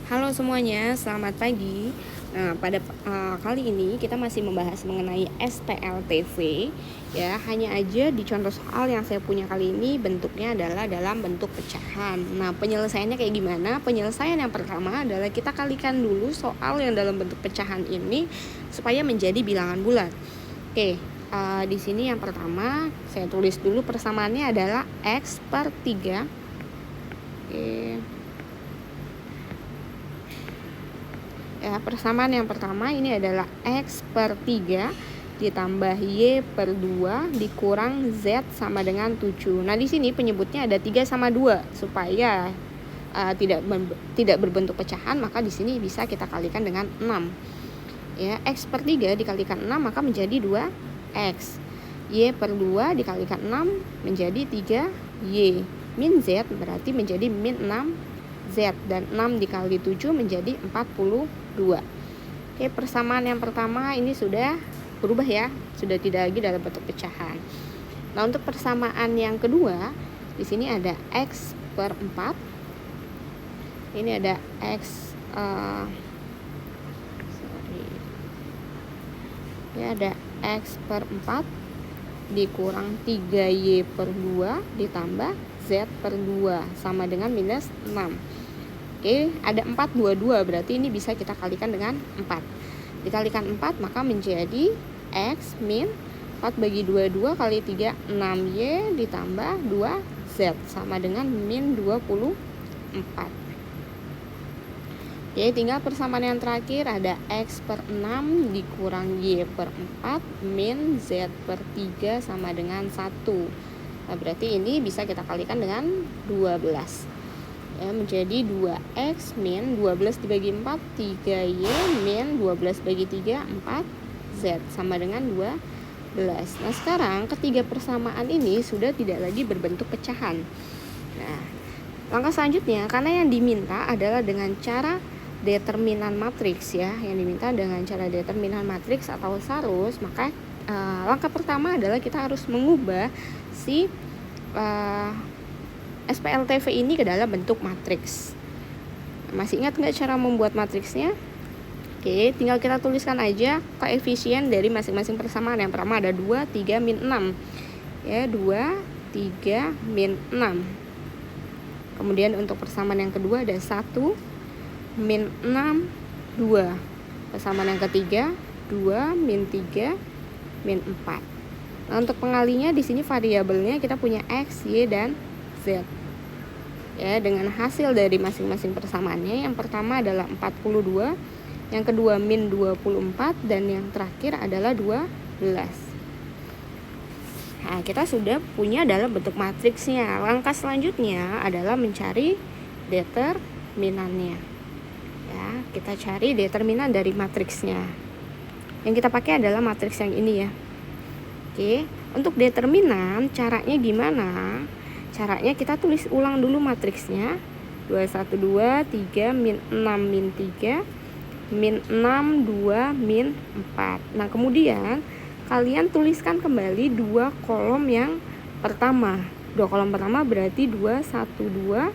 Halo semuanya, selamat pagi. Nah, pada kali ini kita masih membahas mengenai SPLTV ya. Hanya aja di contoh soal yang saya punya kali ini bentuknya adalah dalam bentuk pecahan. Nah, penyelesaiannya kayak gimana? Penyelesaian yang pertama adalah kita kalikan dulu soal yang dalam bentuk pecahan ini supaya menjadi bilangan bulat. Oke, di sini yang pertama saya tulis dulu persamaannya adalah X per 3. Oke. Ya, persamaan yang pertama ini adalah X per 3 ditambah Y per 2 dikurang Z sama dengan 7. Nah, di sini penyebutnya ada 3 sama 2 supaya tidak berbentuk pecahan, maka di sini bisa kita kalikan dengan 6. Ya, X per 3 dikalikan 6 maka menjadi 2X. Y per 2 dikalikan 6 menjadi 3Y. Min Z berarti menjadi min 6Z, dan 6 dikali 7 menjadi 42. Oke, persamaan yang pertama ini sudah berubah ya, sudah tidak lagi dalam bentuk pecahan. Nah, untuk persamaan yang kedua, di sini ada X per 4. Ini ada X ada X per 4 dikurang 3Y per 2 ditambah Z per 2 sama dengan minus 6. Oke, ada 4, 2, 2, berarti ini bisa kita kalikan dengan 4. Dikalikan 4 maka menjadi X min 4 bagi 2, 2 kali 3, 6Y ditambah 2Z sama dengan min 24. Oke, tinggal persamaan yang terakhir ada X per 6 dikurang Y per 4 min Z per 3 sama dengan 1. Nah, berarti ini bisa kita kalikan dengan 12. Ya, menjadi 2X min 12 dibagi 4 3Y min 12 bagi 3 4Z sama dengan 12. Nah, sekarang ketiga persamaan ini sudah tidak lagi berbentuk pecahan. Nah, langkah selanjutnya, karena yang diminta adalah dengan cara determinan matriks ya, yang diminta dengan cara determinan matriks atau sarus, maka langkah pertama adalah kita harus mengubah si SPLTV ini ke dalam bentuk matriks. Masih ingat nggak cara membuat matriksnya? Oke, tinggal kita tuliskan aja koefisien dari masing-masing persamaan. Yang pertama ada 2, 3, min 6. Ya, 2, 3, min 6. Kemudian untuk persamaan yang kedua ada 1, min 6, 2. Persamaan yang ketiga 2, min 3, min 4. Nah, untuk pengalinya di sini variabelnya kita punya X, Y, dan Z. Ya, dengan hasil dari masing-masing persamaannya, yang pertama adalah 42, yang kedua min 24, dan yang terakhir adalah 12. Nah, kita sudah punya dalam bentuk matriksnya. Langkah selanjutnya adalah mencari determinannya. Ya, kita cari determinan dari matriksnya. Yang kita pakai adalah matriks yang ini ya. Oke, untuk determinan caranya gimana? Caranya kita tulis ulang dulu matriksnya. 2, 1, 2, 3, min 6, min 3, min 6, 2, min 4. Nah, kemudian kalian tuliskan kembali dua kolom yang pertama. Dua kolom pertama berarti 2, 1, 2,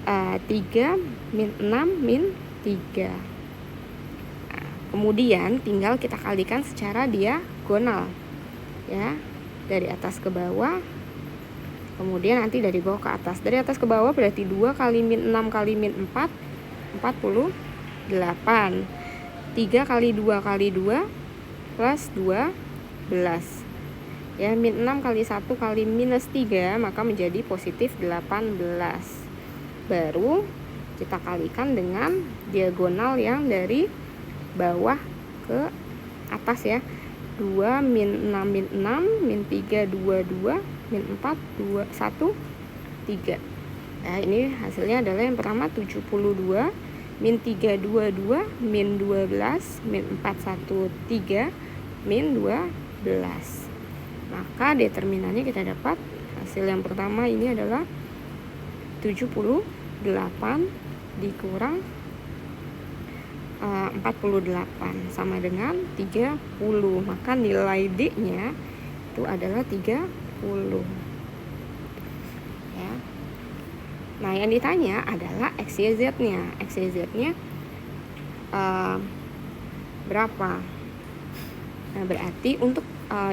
3, min 6, min 3. Nah, kemudian tinggal kita kalikan secara diagonal. Ya, dari atas ke bawah, kemudian nanti dari bawah ke atas. Dari atas ke bawah berarti 2 kali min 6 kali min 4 48. 3 kali 2 kali 2 plus 12. Ya, min 6 kali 1 kali minus 3 maka menjadi positif 18. Baru kita kalikan dengan diagonal yang dari bawah ke atas ya. 2 min 6 min 6 min 3 2 2 min 4 2 1 3. Nah, ini hasilnya adalah yang pertama 72 min 3 2 2 min 12 min 4 1 3 min 12. Maka determinannya kita dapat hasil yang pertama ini adalah 78 dikurang 48 sama dengan 30. Maka nilai D-nya itu adalah 30. Ya. Nah, yang ditanya adalah X, Y, Z-nya. X, Y, Z-nya berapa? Nah, berarti untuk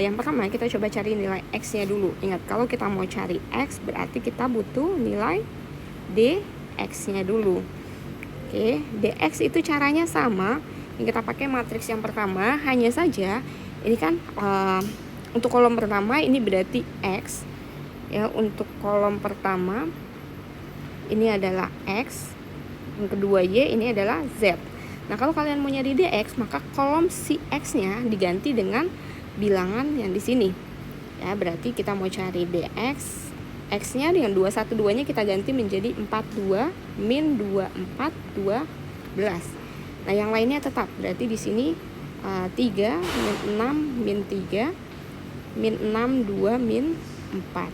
yang pertama kita coba cari nilai X-nya dulu. Ingat, kalau kita mau cari X berarti kita butuh nilai DX-nya dulu. Oke, DX itu caranya sama yang kita pakai matriks yang pertama, hanya saja ini kan untuk kolom pertama ini berarti X ya, untuk kolom pertama ini adalah X, yang kedua Y, ini adalah Z. Nah, kalau kalian mau nyari DX, maka kolom si X-nya diganti dengan bilangan yang di sini. Ya, berarti kita mau cari DX, X-nya dengan 212-nya kita ganti menjadi 42 min 24 12. Nah, yang lainnya tetap. Berarti di sini 3 min 6 min 3 min 6 2 min 4.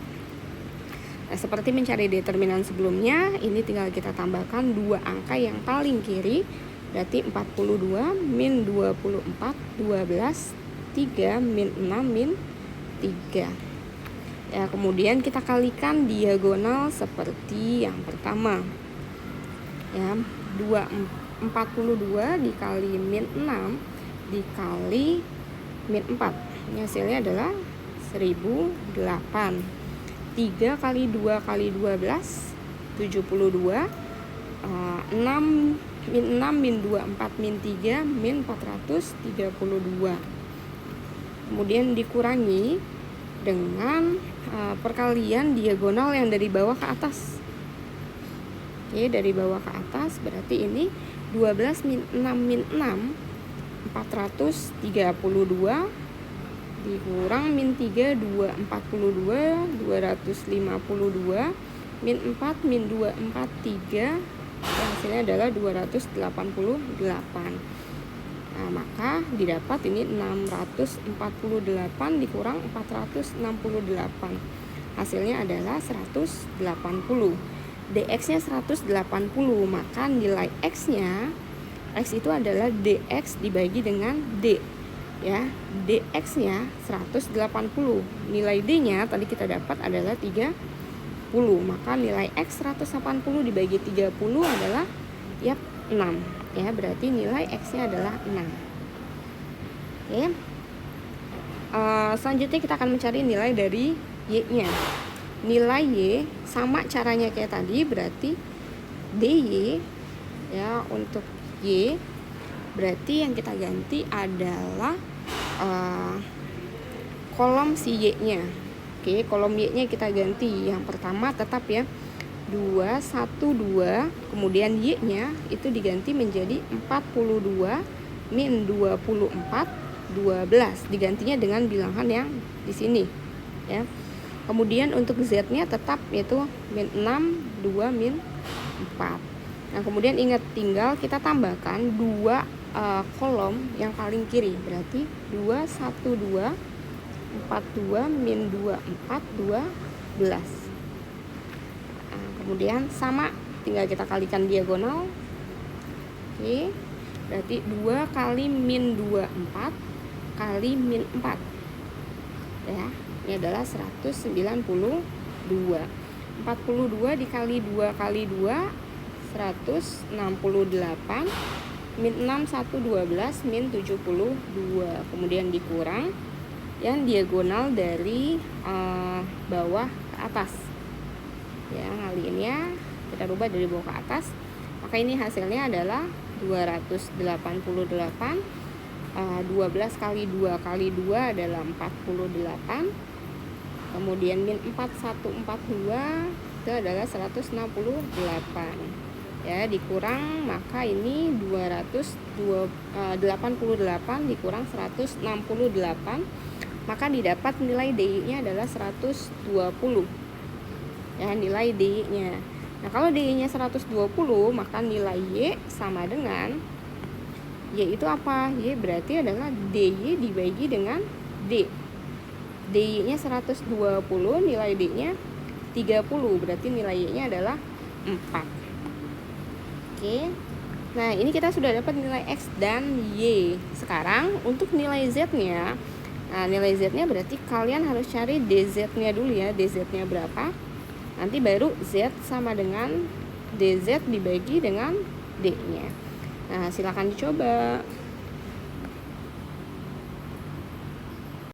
Nah, seperti mencari determinan sebelumnya, ini tinggal kita tambahkan dua angka yang paling kiri, berarti 42 min 24 12, 3 min 6 min 3. Ya, kemudian kita kalikan diagonal seperti yang pertama. Ya, 42 dikali min 6 dikali min 4. Ini hasilnya adalah 1008. 3 kali 2 kali 12 72, 6 min 6 min 2 4 min 3 min 432. Kemudian dikurangi dengan perkalian diagonal yang dari bawah ke atas. Oke, dari bawah ke atas berarti ini 12 min 6 min 6 432 dikurang min 3 2 42 252 min 4 min 2 4 3, hasilnya adalah 288. Nah, maka didapat ini 648 dikurang 468, hasilnya adalah 180. DX-nya 180, maka nilai X-nya, X itu adalah DX dibagi dengan D. Ya, DX-nya 180. Nilai D-nya tadi kita dapat adalah 30. Maka nilai X 180 dibagi 30 adalah 6. Ya, berarti nilai X-nya adalah 6. Oke. Selanjutnya kita akan mencari nilai dari Y-nya. Nilai Y sama caranya kayak tadi, berarti DY ya, untuk Y berarti yang kita ganti adalah kolom si Y-nya. Oke, kolom Y-nya kita ganti. Yang pertama tetap ya 212, kemudian Y-nya itu diganti menjadi 42 min 24 12. Digantinya dengan bilangan yang di sini ya. Kemudian untuk Z-nya tetap yaitu min 6 2 min 4. Nah, kemudian ingat tinggal kita tambahkan dua kolom yang paling kiri, berarti 212 42 min 24 12. Nah, kemudian sama, tinggal kita kalikan diagonal. Oke, berarti 2 kali min 24 kali min 4 ya, ini adalah 192. 42 dikali 2 kali 2 168, min 6 1 12 min 72. Kemudian dikurang yang diagonal dari bawah ke atas ya, ngaliinnya kita rubah dari bawah ke atas, maka ini hasilnya adalah 288. 12 kali 2 kali 2 adalah 48. Kemudian min 4142 itu adalah 168 ya, dikurang, maka ini 288 dikurang 168, maka didapat nilai DI-nya adalah 120 ya, nilai DI-nya. Nah, kalau DI-nya 120, maka nilai Y sama dengan Y itu apa? Y berarti adalah DY dibagi dengan D. DY-nya 120, nilai D-nya 30, berarti nilai Y-nya adalah 4. Oke. Nah, ini kita sudah dapat nilai X dan Y. Sekarang untuk nilai Z-nya. Nah, nilai Z-nya berarti kalian harus cari DZ-nya dulu ya. DZ-nya berapa? Nanti baru Z sama dengan DZ dibagi dengan D-nya. Nah, silakan dicoba.